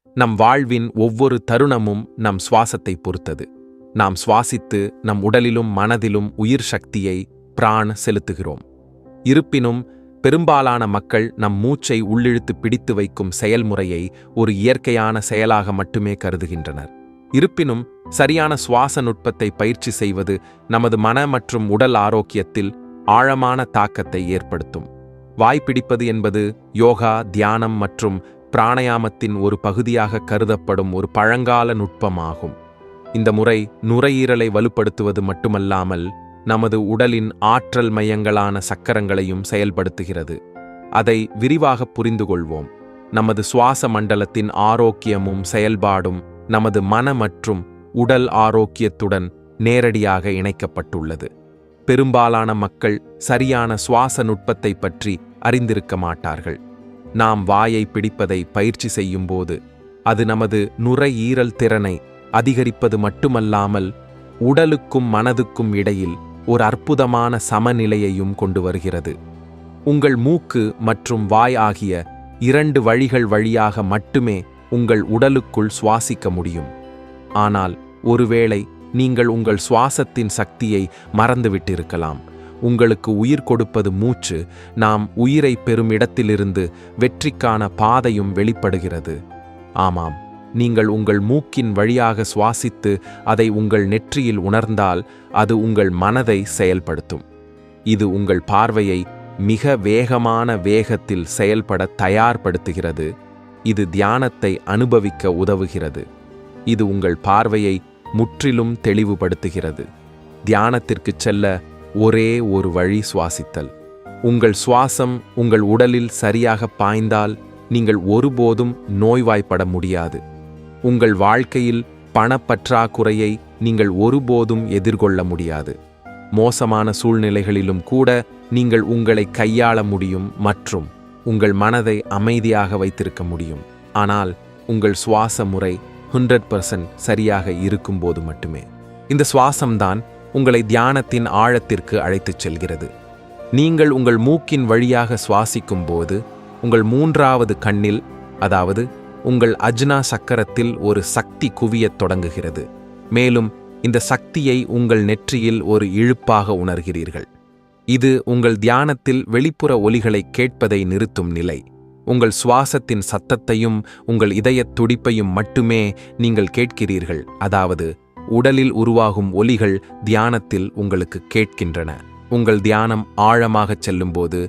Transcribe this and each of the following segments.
நம் வாழ்வின் ஒவ்வொரு தருணமும் நம் சுவாசத்தை பொறுத்தது. நாம் சுவாசித்து நம் உடலிலும் மனதிலும் உயிர் சக்தியை செலுத்துகிறோம். இருப்பினும் பெரும்பாலான மக்கள் நம் மூச்சை உள்ளிழுத்து பிடித்து வைக்கும் செயல்முறையை ஒரு இயற்கையான செயலாக மட்டுமே கருதுகின்றனர். இருப்பினும் சரியான சுவாச நுட்பத்தை பயிற்சி செய்வது நமது மன மற்றும் உடல் ஆரோக்கியத்தில் ஆழமான தாக்கத்தை ஏற்படுத்தும். வாய்ப்பிடிப்பது என்பது யோகா, தியானம் மற்றும் பிராணாயாமத்தின் ஒரு பகுதியாக கருதப்படும் ஒரு பழங்கால நுட்பமாகும். இந்த முறை நுரையீரலை வலுப்படுத்துவது மட்டுமல்லாமல் நமது உடலின் ஆற்றல் மையங்களான சக்கரங்களையும் செயல்படுத்துகிறது. அதை விரிவாக புரிந்து கொள்வோம். நமது சுவாச மண்டலத்தின் ஆரோக்கியமும் செயல்பாடும் நமது மன மற்றும் உடல் ஆரோக்கியத்துடன் நேரடியாக இணைக்கப்பட்டுள்ளது. பெரும்பாலான மக்கள் சரியான சுவாச நுட்பத்தை பற்றி அறிந்திருக்க மாட்டார்கள். நாம் வாயை பிடிப்பதை பயிற்சி செய்யும்போது அது நமது நுரையீரல் திறனை அதிகரிப்பது மட்டுமல்லாமல் உடலுக்கும் மனதுக்கும் இடையில் ஒரு அற்புதமான சமநிலையையும் கொண்டு வருகிறது. உங்கள் மூக்கு மற்றும் வாய் ஆகிய 2 வழிகள் வழியாக மட்டுமே உங்கள் உடலுக்குள் சுவாசிக்க முடியும். ஆனால் ஒருவேளை நீங்கள் உங்கள் சுவாசத்தின் சக்தியை மறந்துவிட்டிருக்கலாம். உங்களுக்கு உயிர் கொடுப்பது மூச்சு. நாம் உயிரை பெறும் இடத்திலிருந்து வெற்றிக்கான பாதையும் வெளிப்படுகிறது. ஆமாம், நீங்கள் உங்கள் மூக்கின் வழியாக சுவாசித்து அதை உங்கள் நெற்றியில் உணர்ந்தால் அது உங்கள் மனதை செயல்படுத்தும். இது உங்கள் பார்வையை மிக வேகமான வேகத்தில் செயல்பட தயார்படுத்துகிறது. இது தியானத்தை அனுபவிக்க உதவுகிறது. இது உங்கள் பார்வையை முற்றிலும் தெளிவுபடுத்துகிறது. தியானத்திற்கு செல்ல ஒரே ஒரு வழி சுவாசித்தல். உங்கள் சுவாசம் உங்கள் உடலில் சரியாக பாய்ந்தால் நீங்கள் ஒருபோதும் நோய்வாய்ப்பட முடியாது. உங்கள் வாழ்க்கையில் பணப்பற்றாக்குறையை நீங்கள் ஒருபோதும் எதிர்கொள்ள முடியாது. மோசமான சூழ்நிலைகளிலும் கூட நீங்கள் உங்களை கையாள முடியும் மற்றும் உங்கள் மனதை அமைதியாக வைத்திருக்க முடியும். ஆனால் உங்கள் சுவாச முறை 100% சரியாக இருக்கும்போது மட்டுமே. இந்த சுவாசம்தான் உங்களை தியானத்தின் ஆழத்திற்கு அழைத்துச் செல்கிறது. நீங்கள் உங்கள் மூக்கின் வழியாக சுவாசிக்கும் போது உங்கள் 3வது கண்ணில், அதாவது உங்கள் அஜ்னா சக்கரத்தில் ஒரு சக்தி குவியத் தொடங்குகிறது. மேலும் இந்த சக்தியை உங்கள் நெற்றியில் ஒரு இழுப்பாக உணர்கிறீர்கள். இது உங்கள் தியானத்தில் வெளிப்புற ஒலிகளை கேட்பதை நிறுத்தும் நிலை. உங்கள் சுவாசத்தின் சத்தத்தையும் உங்கள் இதயத் துடிப்பையும் மட்டுமே நீங்கள் கேட்கிறீர்கள். அதாவது உடலில் உருவாகும் ஒலிகள் தியானத்தில் உங்களுக்கு கேட்கின்றன. உங்கள் தியானம் ஆழமாகச் செல்லும்போது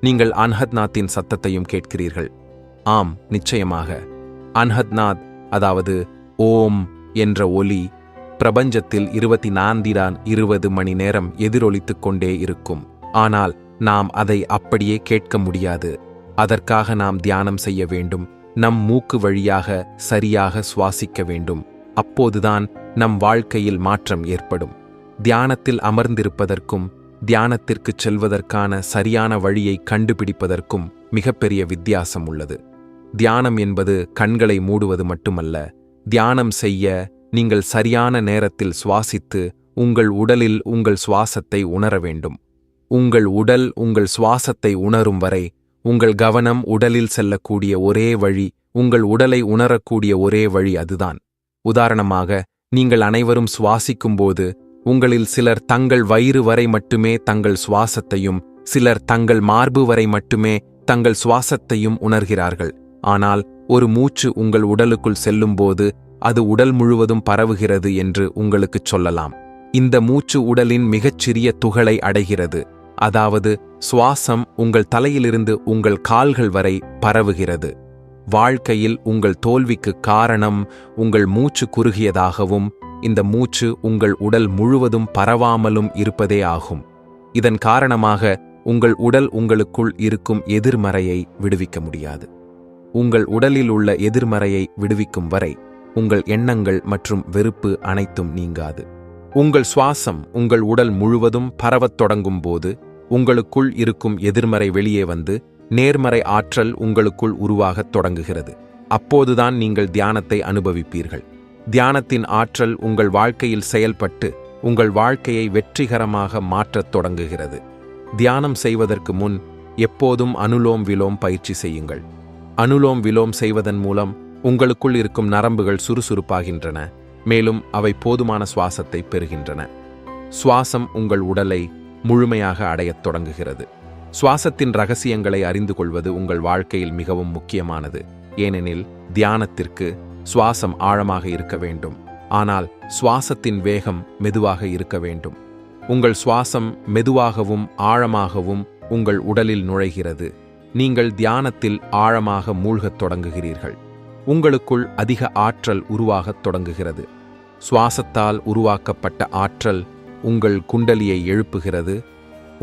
நீங்கள் அன்ஹத்நாத்தின் சத்தத்தையும் கேட்கிறீர்கள். ஆம், நிச்சயமாக. அன்ஹத்நாத், அதாவது ஓம் என்ற ஒலி பிரபஞ்சத்தில் 24/20 மணி நேரம் எதிரொலித்துக் கொண்டே இருக்கும். ஆனால் நாம் அதை அப்படியே கேட்க முடியாது. அதற்காக நாம் தியானம் செய்ய வேண்டும். நம் மூக்கு வழியாக சரியாக சுவாசிக்க வேண்டும். அப்போதுதான் நம் வாழ்க்கையில் மாற்றம் ஏற்படும். தியானத்தில் அமர்ந்திருப்பதற்கும் தியானத்திற்குச் செல்வதற்கான சரியான வழியை கண்டுபிடிப்பதற்கும் மிகப்பெரிய வித்தியாசம் உள்ளது. தியானம் என்பது கண்களை மூடுவது மட்டுமல்ல. தியானம் செய்ய நீங்கள் சரியான நேரத்தில் சுவாசித்து உங்கள் உடலில் உங்கள் சுவாசத்தை உணர வேண்டும். உங்கள் உடல் உங்கள் சுவாசத்தை உணரும் வரை உங்கள் கவனம் உடலில் செல்லக்கூடிய ஒரே வழி, உங்கள் உடலை உணரக்கூடிய ஒரே வழி அதுதான். உதாரணமாக, நீங்கள் அனைவரும் சுவாசிக்கும்போது உங்களில் சிலர் தங்கள் வயிறு வரை மட்டுமே தங்கள் சுவாசத்தையும், சிலர் தங்கள் மார்பு வரை மட்டுமே தங்கள் சுவாசத்தையும் உணர்கிறார்கள். ஆனால் ஒரு மூச்சு உங்கள் உடலுக்குள் செல்லும்போது அது உடல் முழுவதும் பரவுகிறது என்று உங்களுக்குச் சொல்லலாம். இந்த மூச்சு உடலின் மிகச்சிறிய துகளை அடைகிறது. அதாவது சுவாசம் உங்கள் தலையிலிருந்து உங்கள் கால்கள் வரை பரவுகிறது. வாழ்க்கையில் உங்கள் தோல்விக்கு காரணம் உங்கள் மூச்சு குறுகியதாகவும் இந்த மூச்சு உங்கள் உடல் முழுவதும் பரவாமலும் இருப்பதே ஆகும். இதன் காரணமாக உங்கள் உடல் உங்களுக்குள் இருக்கும் எதிர்மறையை விடுவிக்க முடியாது. உங்கள் உடலில் உள்ள எதிர்மறையை விடுவிக்கும் வரை உங்கள் எண்ணங்கள் மற்றும் வெறுப்பு அனைத்தும் நீங்காது. உங்கள் சுவாசம் உங்கள் உடல் முழுவதும் பரவத் தொடங்கும் போது உங்களுக்குள் இருக்கும் எதிர்மறை வெளியே வந்து நேர்மறை ஆற்றல் உங்களுக்குள் உருவாகத் தொடங்குகிறது. அப்போதுதான் நீங்கள் தியானத்தை அனுபவிப்பீர்கள். தியானத்தின் ஆற்றல் உங்கள் வாழ்க்கையில் செயல்பட்டு உங்கள் வாழ்க்கையை வெற்றிகரமாக மாற்றத் தொடங்குகிறது. தியானம் செய்வதற்கு முன் எப்போதும் அனுலோம் விலோம் பயிற்சி செய்யுங்கள். அனுலோம் விலோம் செய்வதன் மூலம் உங்களுக்குள் இருக்கும் நரம்புகள் சுறுசுறுப்பாகின்றன, மேலும் அவை போதுமான சுவாசத்தை பெறுகின்றன. சுவாசம் உங்கள் உடலை முழுமையாக அடையத் தொடங்குகிறது. சுவாசத்தின் ரகசியங்களை அறிந்து கொள்வது உங்கள் வாழ்க்கையில் மிகவும் முக்கியமானது. ஏனெனில் தியானத்திற்கு சுவாசம் ஆழமாக இருக்க வேண்டும், ஆனால் சுவாசத்தின் வேகம் மெதுவாக இருக்க வேண்டும். உங்கள் சுவாசம் மெதுவாகவும் ஆழமாகவும் உங்கள் உடலில் நுழைகிறது. நீங்கள் தியானத்தில் ஆழமாக மூழ்கத் தொடங்குகிறீர்கள். உங்களுக்குள் அதிக ஆற்றல் உருவாகத் தொடங்குகிறது. சுவாசத்தால் உருவாக்கப்பட்ட ஆற்றல் உங்கள் குண்டலியை எழுப்புகிறது,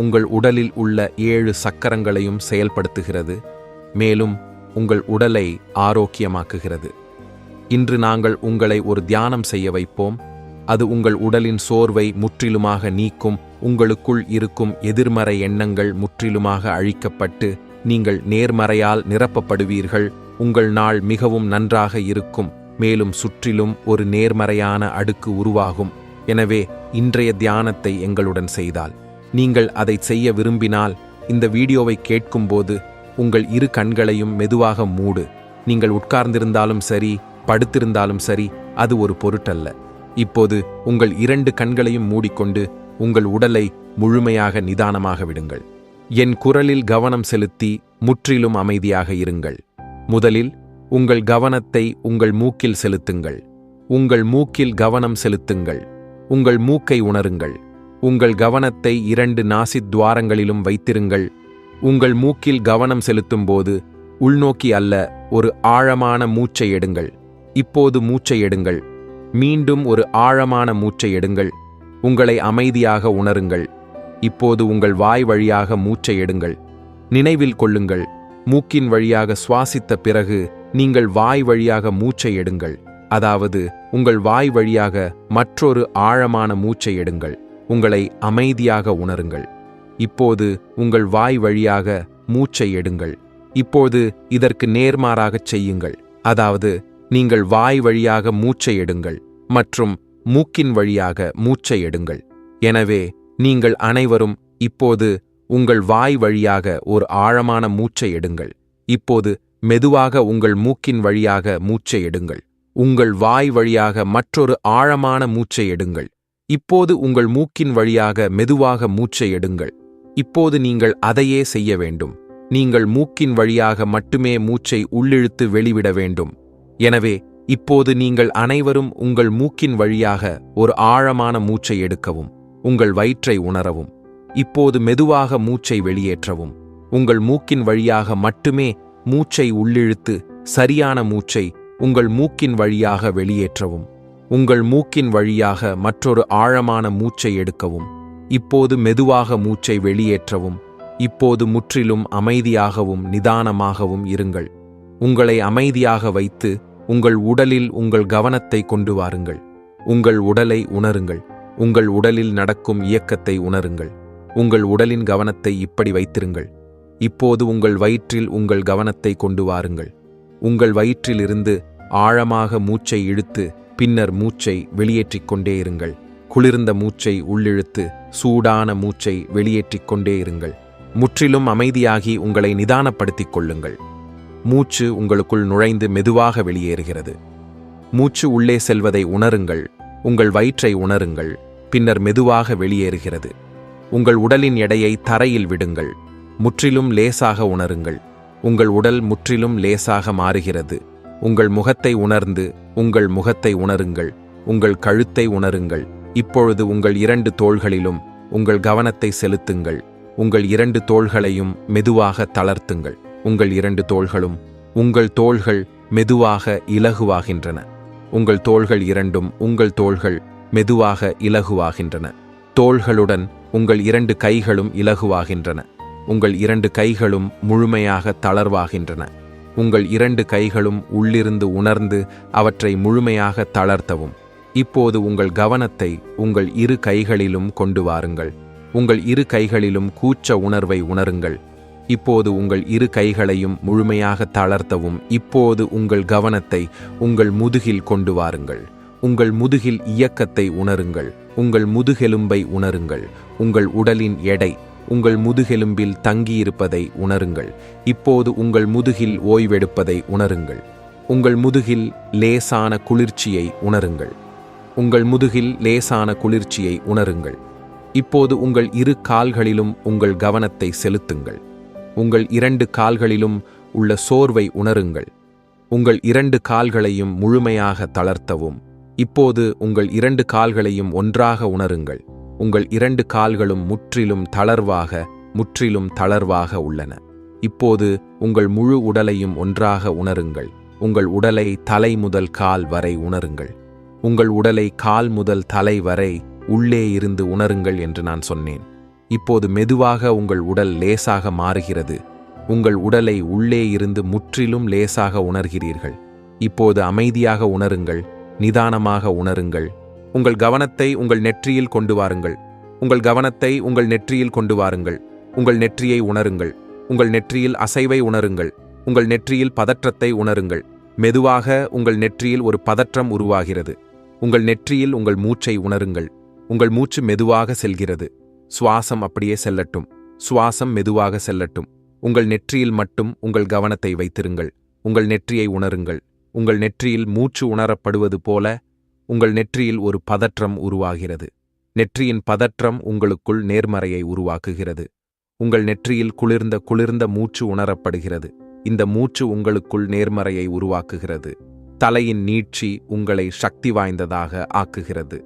உங்கள் உடலில் உள்ள 7 சக்கரங்களையும் செயல்படுத்துகிறது, மேலும் உங்கள் உடலை ஆரோக்கியமாக்குகிறது. இன்று நாங்கள் உங்களை ஒரு தியானம் செய்ய வைப்போம். அது உங்கள் உடலின் சோர்வை முற்றிலுமாக நீக்கும். உங்களுக்குள் இருக்கும் எதிர்மறை எண்ணங்கள் முற்றிலுமாக அழிக்கப்பட்டு நீங்கள் நேர்மறையால் நிரப்பப்படுவீர்கள். உங்கள் நாள் மிகவும் நன்றாக இருக்கும், மேலும் சுற்றிலும் ஒரு நேர்மறையான அடுக்கு உருவாகும். எனவே இன்றைய தியானத்தை எங்களுடன் செய்தால், நீங்கள் அதை செய்ய விரும்பினால், இந்த வீடியோவை கேட்கும்போது உங்கள் 2 கண்களையும் மெதுவாக மூடு. நீங்கள் உட்கார்ந்திருந்தாலும் சரி, படுத்திருந்தாலும் சரி, அது ஒரு பொருட்டல்ல. இப்போது உங்கள் 2 கண்களையும் மூடிக்கொண்டு உங்கள் உடலை முழுமையாக நிதானமாக விடுங்கள். என் குரலில் கவனம் செலுத்தி முற்றிலும் அமைதியாக இருங்கள். முதலில் உங்கள் கவனத்தை உங்கள் மூக்கில் செலுத்துங்கள். உங்கள் மூக்கில் கவனம் செலுத்துங்கள். உங்கள் மூக்கை உணருங்கள். உங்கள் கவனத்தை 2 நாசித் துவாரங்களிலும் வைத்திருங்கள். உங்கள் மூக்கில் கவனம் செலுத்தும்போது உள்நோக்கி அல்ல, ஒரு ஆழமான மூச்சை எடுங்கள். இப்போது மூச்சை எடுங்கள். மீண்டும் ஒரு ஆழமான மூச்சை எடுங்கள். உங்களை அமைதியாக உணருங்கள். இப்போது உங்கள் வாய் வழியாக மூச்சை எடுங்கள். நினைவில் கொள்ளுங்கள், மூக்கின் வழியாக சுவாசித்த பிறகு நீங்கள் வாய் வழியாக மூச்சை எடுங்கள். அதாவது உங்கள் வாய் வழியாக மற்றொரு ஆழமான மூச்சை எடுங்கள். உங்களை அமைதியாக உணருங்கள். இப்போது உங்கள் வாய் வழியாக மூச்சை எடுங்கள். இப்போது இதற்கு நேர்மாறாகச் செய்யுங்கள். அதாவது நீங்கள் வாய் வழியாக மூச்சை எடுங்கள் மற்றும் மூக்கின் வழியாக மூச்சை எடுங்கள். எனவே நீங்கள் அனைவரும் இப்போது உங்கள் வாய் வழியாக ஒரு ஆழமான மூச்சை எடுங்கள். இப்போது மெதுவாக உங்கள் மூக்கின் வழியாக மூச்சை எடுங்கள். உங்கள் வாய் வழியாக மற்றொரு ஆழமான மூச்சை எடுங்கள். இப்போது உங்கள் மூக்கின் வழியாக மெதுவாக மூச்சை எடுங்கள். இப்போது நீங்கள் அதையே செய்ய வேண்டும். நீங்கள் மூக்கின் வழியாக மட்டுமே மூச்சை உள்ளிழுத்து வெளிவிட வேண்டும். எனவே இப்போது நீங்கள் அனைவரும் உங்கள் மூக்கின் வழியாக ஒரு ஆழமான மூச்சை எடுக்கவும். உங்கள் வயிற்றை உணரவும். இப்போது மெதுவாக மூச்சை வெளியேற்றவும். உங்கள் மூக்கின் வழியாக மட்டுமே மூச்சை உள்ளிழுத்து சரியான மூச்சை உங்கள் மூக்கின் வழியாக வெளியேற்றவும். உங்கள் மூக்கின் வழியாக மற்றொரு ஆழமான மூச்சை எடுக்கவும். இப்போது மெதுவாக மூச்சை வெளியேற்றவும். இப்போது முற்றிலும் அமைதியாகவும் நிதானமாகவும் இருங்கள். உங்களை அமைதியாக வைத்து உங்கள் உடலில் உங்கள் கவனத்தை கொண்டு வாருங்கள். உங்கள் உடலை உணருங்கள். உங்கள் உடலில் நடக்கும் இயக்கத்தை உணருங்கள். உங்கள் உடலின் கவனத்தை இப்படி வைத்திருங்கள். இப்போது உங்கள் வயிற்றில் உங்கள் கவனத்தை கொண்டு வாருங்கள். உங்கள் வயிற்றிலிருந்து ஆழமாக மூச்சை இழுத்து பின்னர் மூச்சை வெளியேற்றிக் கொண்டே இருங்கள். குளிர்ந்த மூச்சை உள்ளிழுத்து சூடான மூச்சை வெளியேற்றிக் கொண்டே இருங்கள். முற்றிலும் அமைதியாகி உங்களை நிதானப்படுத்திக் கொள்ளுங்கள். மூச்சு உங்களுக்குள் நுழைந்து மெதுவாக வெளியேறுகிறது. மூச்சு உள்ளே செல்வதை உணருங்கள். உங்கள் வயிற்றை உணருங்கள். பின்னர் மெதுவாக வெளியேறுகிறது. உங்கள் உடலின் எடையை தரையில் விடுங்கள். முற்றிலும் லேசாக உணருங்கள். உங்கள் உடல் முற்றிலும் லேசாக மாறுகிறது. உங்கள் முகத்தை உணர்ந்து உங்கள் முகத்தை உணருங்கள். உங்கள் கழுத்தை உணருங்கள். இப்பொழுது உங்கள் 2 தோள்களிலும் உங்கள் கவனத்தை செலுத்துங்கள். உங்கள் 2 தோள்களையும் மெதுவாக தளர்த்துங்கள். உங்கள் 2 தோள்களும் உங்கள் தோள்கள் மெதுவாக இலகுவாகின்றன. உங்கள் தோள்கள் இரண்டும் உங்கள் தோள்கள் மெதுவாக இலகுவாகின்றன. தோள்களுடன் உங்கள் 2 கைகளும் இலகுவாகின்றன. உங்கள் 2 கைகளும் முழுமையாக தளர்வாகின்றன. உங்கள் 2 கைகளும் உள்ளிருந்து உணர்ந்து அவற்றை முழுமையாக தளர்த்தவும். இப்போது உங்கள் கவனத்தை உங்கள் 2 கைகளிலும் கொண்டு வாருங்கள். உங்கள் 2 கைகளிலும் கூச்ச உணர்வை உணருங்கள். இப்போது உங்கள் 2 கைகளையும் முழுமையாக தளர்த்தவும். இப்போது உங்கள் கவனத்தை உங்கள் முதுகில் கொண்டு வாருங்கள். உங்கள் முதுகில் இயக்கத்தை உணருங்கள். உங்கள் முதுகெலும்பை உணருங்கள். உங்கள் உடலின் எடை உங்கள் முதுகெலும்பில் தங்கியிருப்பதை உணருங்கள். இப்போது உங்கள் முதுகில் ஓய்வெடுப்பதை உணருங்கள். உங்கள் முதுகில் லேசான குளிர்ச்சியை உணருங்கள். உங்கள் முதுகில் லேசான குளிர்ச்சியை உணருங்கள். இப்போது உங்கள் இரு கால்களிலும் உங்கள் கவனத்தை செலுத்துங்கள். உங்கள் 2 கால்களிலும் உள்ள சோர்வை உணருங்கள். உங்கள் 2 கால்களையும் முழுமையாக தளர்த்தவும். இப்போது உங்கள் 2 கால்களையும் ஒன்றாக உணருங்கள். உங்கள் 2 கால்களும் முற்றிலும் தளர்வாக உள்ளன. இப்போது உங்கள் முழு உடலையும் ஒன்றாக உணருங்கள். உங்கள் உடலை தலை முதல் கால் வரை உணருங்கள். உங்கள் உடலை கால் முதல் தலை வரை உள்ளே இருந்து உணருங்கள் என்று நான் சொன்னேன். இப்போது மெதுவாக உங்கள் உடல் லேசாக மாறுகிறது. உங்கள் உடலை உள்ளே இருந்து முற்றிலும் லேசாக உணர்கிறீர்கள். இப்போது அமைதியாக உணருங்கள், நிதானமாக உணருங்கள். உங்கள் கவனத்தை உங்கள் நெற்றியில் கொண்டு வாருங்கள். உங்கள் கவனத்தை உங்கள் நெற்றியில் கொண்டு வாருங்கள். உங்கள் நெற்றியை உணருங்கள். உங்கள் நெற்றியில் அசைவை உணருங்கள். உங்கள் நெற்றியில் பதற்றத்தை உணருங்கள். மெதுவாக உங்கள் நெற்றியில் ஒரு பதற்றம் உருவாகிறது. உங்கள் நெற்றியில் உங்கள் மூச்சை உணருங்கள். உங்கள் மூச்சு மெதுவாக செல்கிறது. சுவாசம் அப்படியே செல்லட்டும். சுவாசம் மெதுவாக செல்லட்டும். உங்கள் நெற்றியில் மட்டும் உங்கள் கவனத்தை வைத்திருங்கள். உங்கள் நெற்றியை உணருங்கள். உங்கள் நெற்றியில் மூச்சு உணரப்படுவது போல உங்கள் நெற்றியில் ஒரு பதற்றம் உருவாகிறது. நெற்றியின் பதற்றம் உங்களுக்குள் நேர்மறையை உருவாக்குகிறது. உங்கள் நெற்றியில் குளிர்ந்த மூச்சு உணரப்படுகிறது. இந்த மூச்சு உங்களுக்குள் நேர்மறையை உருவாக்குகிறது. தலையின் நீட்சி உங்களை சக்தி வாய்ந்ததாக ஆக்குகிறது.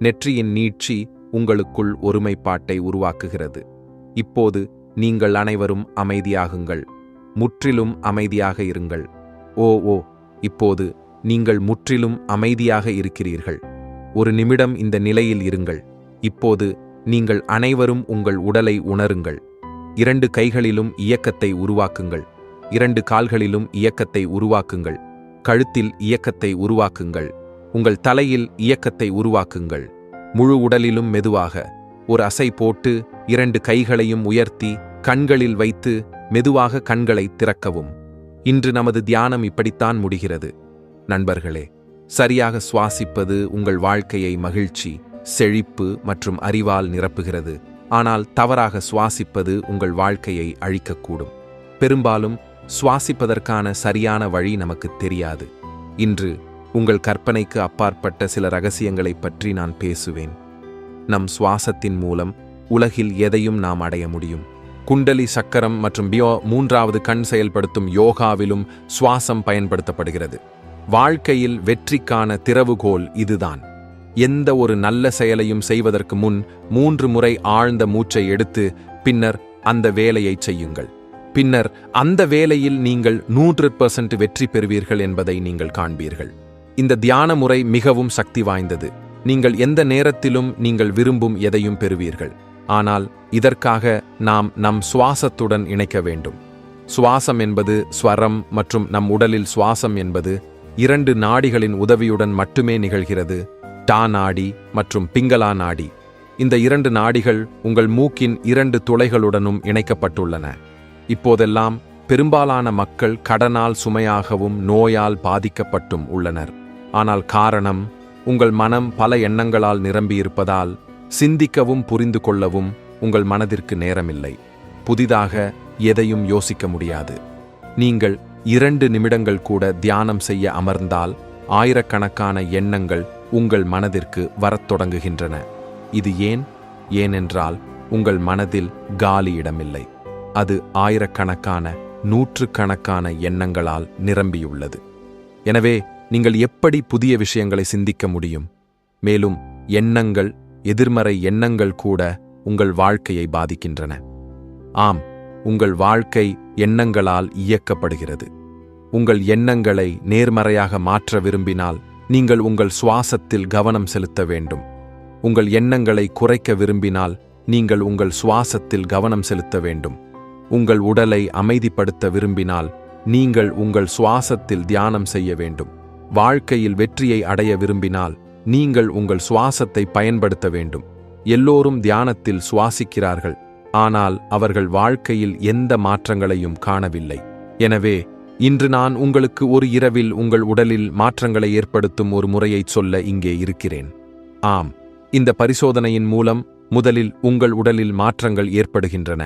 நெற்றியின் நீட்சி உங்களுக்குள் ஒருமைப்பாட்டை உருவாக்குகிறது. இப்போது நீங்கள் அனைவரும் அமைதியாகுங்கள். முற்றிலும் அமைதியாக இருங்கள். ஓ இப்போது நீங்கள் முற்றிலும் அமைதியாக இருக்கிறீர்கள். ஒரு நிமிடம் இந்த நிலையில் இருங்கள். இப்போது நீங்கள் அனைவரும் உங்கள் உடலை உணருங்கள். 2 கைகளிலும் இயக்கத்தை உருவாக்குங்கள். 2 கால்களிலும் இயக்கத்தை உருவாக்குங்கள். கழுத்தில் இயக்கத்தை உருவாக்குங்கள். உங்கள் தலையில் இயக்கத்தை உருவாக்குங்கள். முழு உடலிலும் மெதுவாக ஒரு அசை போட்டு 2 கைகளையும் உயர்த்தி கண்களில் வைத்து மெதுவாக கண்களை திறக்கவும். இன்று நமது தியானம் இப்படித்தான் முடிகிறது. நண்பர்களே, சரியாக சுவாசிப்பது உங்கள் வாழ்க்கையை மகிழ்ச்சி, செழிப்பு மற்றும் அறிவால் நிரப்புகிறது. ஆனால் தவறாக சுவாசிப்பது உங்கள் வாழ்க்கையை அழிக்கக்கூடும். பெரும்பாலும் சுவாசிப்பதற்கான சரியான வழி நமக்கு தெரியாது. இன்று உங்கள் கற்பனைக்கு அப்பாற்பட்ட சில ரகசியங்களைப் பற்றி நான் பேசுவேன். நம் சுவாசத்தின் மூலம் உலகில் எதையும் நாம் அடைய முடியும். குண்டலி சக்கரம் மற்றும் 3வது கண் செயல்படுத்தும் யோகாவிலும் சுவாசம் பயன்படுத்தப்படுகிறது. வாழ்க்கையில் வெற்றிக்கான திறவுகோல் இதுதான். எந்த ஒரு நல்ல செயலையும் செய்வதற்கு முன் 3 முறை ஆழ்ந்த மூச்சை எடுத்து பின்னர் அந்த வேலையை செய்யுங்கள். பின்னர் அந்த வேலையில் நீங்கள் 100% வெற்றி பெறுவீர்கள் என்பதை நீங்கள் காண்பீர்கள். இந்த தியான முறை மிகவும் சக்தி வாய்ந்தது. நீங்கள் எந்த நேரத்திலும் நீங்கள் விரும்பும் எதையும் பெறுவீர்கள். ஆனால் இதற்காக நாம் நம் சுவாசத்துடன் இணைக்க வேண்டும். சுவாசம் என்பது ஸ்வரம் மற்றும் நம் உடலில் சுவாசம் என்பது 2 நாடிகளின் உதவியுடன் மட்டுமே நிகழ்கிறது. டா நாடி மற்றும் பிங்களா நாடி. இந்த 2 நாடிகள் உங்கள் மூக்கின் 2 துளைகளுடனும் இணைக்கப்பட்டுள்ளன. இப்போதெல்லாம் பெரும்பாலான மக்கள் கடனால் சுமையாகவும் நோயால் பாதிக்கப்பட்டும் உள்ளனர். ஆனால் காரணம், உங்கள் மனம் பல எண்ணங்களால் நிரம்பியிருப்பதால் சிந்திக்கவும் புரிந்து கொள்ளவும் உங்கள் மனதிற்கு நேரமில்லை. புதிதாக எதையும் யோசிக்க முடியாது. நீங்கள் 2 நிமிடங்கள் கூட தியானம் செய்ய அமர்ந்தால் ஆயிரக்கணக்கான எண்ணங்கள் உங்கள் மனதிற்கு வரத் தொடங்குகின்றன. இது ஏனென்றால் உங்கள் மனதில் காலி இடமில்லை. அது ஆயிரக்கணக்கான, நூற்றுக்கணக்கான எண்ணங்களால் நிரம்பியுள்ளது. எனவே நீங்கள் எப்படி புதிய விஷயங்களை சிந்திக்க முடியும்? மேலும் எண்ணங்கள், எதிர்மறை எண்ணங்கள் கூட உங்கள் வாழ்க்கையை பாதிக்கின்றன. ஆம், உங்கள் வாழ்க்கை எண்ணங்களால் இயக்கப்படுகிறது. உங்கள் எண்ணங்களை நேர்மறையாக மாற்ற விரும்பினால் நீங்கள் உங்கள் சுவாசத்தில் கவனம் செலுத்த வேண்டும். உங்கள் எண்ணங்களை குறைக்க விரும்பினால் நீங்கள் உங்கள் சுவாசத்தில் கவனம் செலுத்த வேண்டும். உங்கள் உடலை அமைதிப்படுத்த விரும்பினால் நீங்கள் உங்கள் சுவாசத்தில் தியானம் செய்ய வேண்டும். வாழ்க்கையில் வெற்றியை அடைய விரும்பினால் நீங்கள் உங்கள் சுவாசத்தை பயன்படுத்த வேண்டும். எல்லோரும் தியானத்தில் சுவாசிக்கிறார்கள், ஆனால் அவர்கள் வாழ்க்கையில் எந்த மாற்றங்களையும் காணவில்லை. எனவே இன்று நான் உங்களுக்கு ஒரு இரவில் உங்கள் உடலில் மாற்றங்களை ஏற்படுத்தும் ஒரு முறையைச் சொல்ல இங்கே இருக்கிறேன். ஆம், இந்த பரிசோதனையின் மூலம் முதலில் உங்கள் உடலில் மாற்றங்கள் ஏற்படுகின்றன.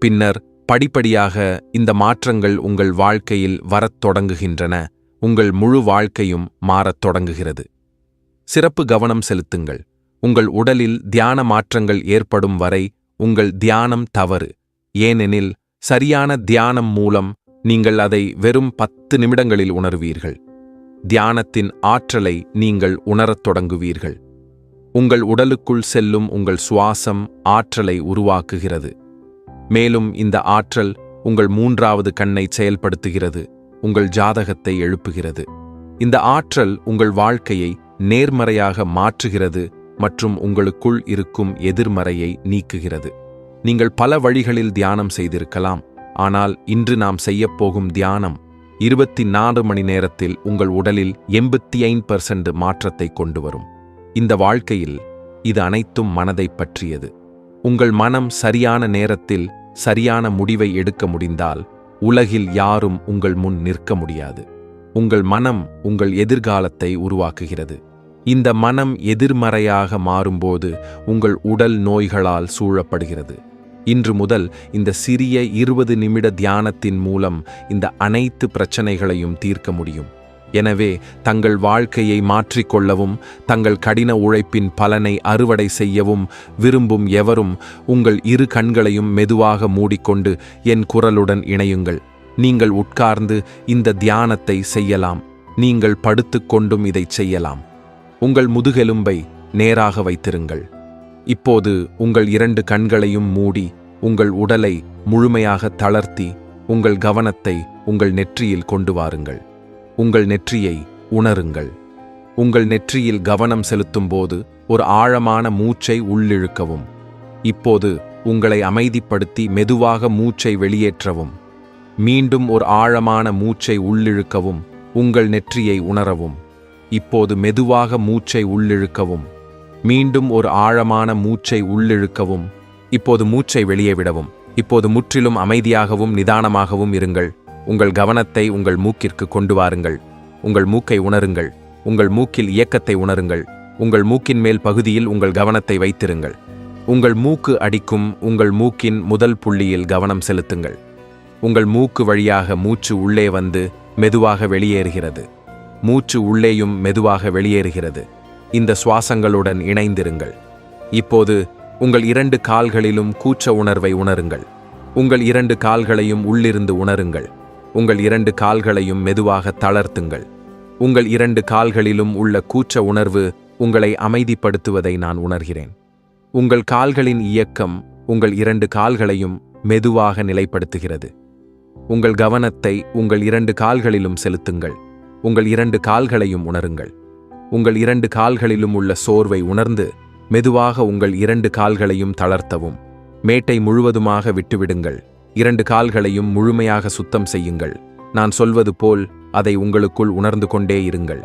பின்னர் படிப்படியாக இந்த மாற்றங்கள் உங்கள் வாழ்க்கையில் வரத் தொடங்குகின்றன. உங்கள் முழு வாழ்க்கையும் மாறத் தொடங்குகிறது. சிறப்பு கவனம் செலுத்துங்கள். உங்கள் உடலில் தியான மாற்றங்கள் ஏற்படும் வரை உங்கள் தியானம் தவறு. ஏனெனில் சரியான தியானம் மூலம் நீங்கள் அதை வெறும் 10 நிமிடங்களில் உணர்வீர்கள். தியானத்தின் ஆற்றலை நீங்கள் உணரத் தொடங்குவீர்கள். உங்கள் உடலுக்குள் செல்லும் உங்கள் சுவாசம் ஆற்றலை உருவாக்குகிறது. மேலும் இந்த ஆற்றல் உங்கள் 3வது கண்ணை செயல்படுத்துகிறது, உங்கள் ஜாதகத்தை எழுப்புகிறது. இந்த ஆற்றல் உங்கள் வாழ்க்கையை நேர்மறையாக மாற்றுகிறது மற்றும் உங்களுக்குள் இருக்கும் எதிர்மறையை நீக்குகிறது. நீங்கள் பல வழிகளில் தியானம் செய்திருக்கலாம், ஆனால் இன்று நாம் செய்யப்போகும் தியானம் 24 மணி நேரத்தில் உங்கள் உடலில் 85% மாற்றத்தை கொண்டு வரும். இந்த வாழ்க்கையில் இது அனைத்தும் மனதைப் பற்றியது. உங்கள் மனம் சரியான நேரத்தில் சரியான முடிவை எடுக்க முடிந்தால் உலகில் யாரும் உங்கள் முன் நிற்க முடியாது. உங்கள் மனம் உங்கள் எதிர்காலத்தை உருவாக்குகிறது. இந்த மனம் எதிர்மறையாக மாறும்போது உங்கள் உடல் நோய்களால் சூழப்படுகிறது. இன்று முதல் இந்த சிறிய 20 நிமிட தியானத்தின் மூலம் இந்த அனைத்து பிரச்சனைகளையும் தீர்க்க முடியும். எனவே தங்கள் வாழ்க்கையை மாற்றிக்கொள்ளவும் தங்கள் கடின உழைப்பின் பலனை அறுவடை செய்யவும் விரும்பும் எவரும் உங்கள் 2 கண்களையும் மெதுவாக மூடிக்கொண்டு என் குரலுடன் இணையுங்கள். நீங்கள் உட்கார்ந்து இந்த தியானத்தை செய்யலாம். நீங்கள் படுத்துக்கொண்டும் இதைச் செய்யலாம். உங்கள் முதுகெலும்பை நேராக வைத்திருங்கள். இப்போது உங்கள் 2 கண்களையும் மூடி உங்கள் உடலை முழுமையாக தளர்த்தி உங்கள் கவனத்தை உங்கள் நெற்றியில் கொண்டு வாருங்கள். உங்கள் நெற்றியை உணருங்கள். உங்கள் நெற்றியில் கவனம் செலுத்தும்போது ஒரு ஆழமான மூச்சை உள்ளிழுக்கவும். இப்போது உங்களை அமைதிப்படுத்தி மெதுவாக மூச்சை வெளியேற்றவும். மீண்டும் ஒரு ஆழமான மூச்சை உள்ளிழுக்கவும். உங்கள் நெற்றியை உணரவும். இப்போது மெதுவாக மூச்சை உள்ளிழுக்கவும். மீண்டும் ஒரு ஆழமான மூச்சை உள்ளிழுக்கவும். இப்போது மூச்சை வெளியே விடவும். இப்போது முற்றிலும் அமைதியாகவும் நிதானமாகவும் இருங்கள். உங்கள் கவனத்தை உங்கள் மூக்கிற்கு கொண்டு வாருங்கள். உங்கள் மூக்கை உணருங்கள். உங்கள் மூக்கில் இயக்கத்தை உணருங்கள். உங்கள் மூக்கின் மேல் பகுதியில் உங்கள் கவனத்தை வைத்திருங்கள். உங்கள் மூக்கு அடிக்கும் உங்கள் மூக்கின் முதல் புள்ளியில் கவனம் செலுத்துங்கள். உங்கள் மூக்கு வழியாக மூச்சு உள்ளே வந்து மெதுவாக வெளியேறுகிறது. மூச்சு உள்ளேயும் மெதுவாக வெளியேறுகிறது. இந்த சுவாசங்களுடன் இணைந்திருங்கள். இப்போது உங்கள் 2 கால்களிலும் கூச்ச உணர்வை உணருங்கள். உங்கள் 2 கால்களையும் உள்ளிருந்து உணருங்கள். உங்கள் 2 கால்களையும் மெதுவாக தளர்த்துங்கள். உங்கள் 2 கால்களிலும் உள்ள கூச்ச உணர்வு உங்களை அமைதிப்படுத்துவதை நான் உணர்கிறேன். உங்கள் கால்களின் இயக்கம் உங்கள் 2 கால்களையும் மெதுவாக நிலைப்படுத்துகிறது. உங்கள் கவனத்தை உங்கள் 2 கால்களிலும் செலுத்துங்கள். உங்கள் 2 கால்களையும் உணருங்கள். உங்கள் 2 கால்களிலும் உள்ள சோர்வை உணர்ந்து மெதுவாக உங்கள் 2 கால்களையும் தளர்த்தவும். மேட்டை முழுவதுமாக விட்டுவிடுங்கள். 2 கால்களையும் முழுமையாக சுத்தம் செய்யுங்கள். நான் சொல்வது போல் அதை உங்களுக்குள் உணர்ந்து கொண்டே இருங்கள்.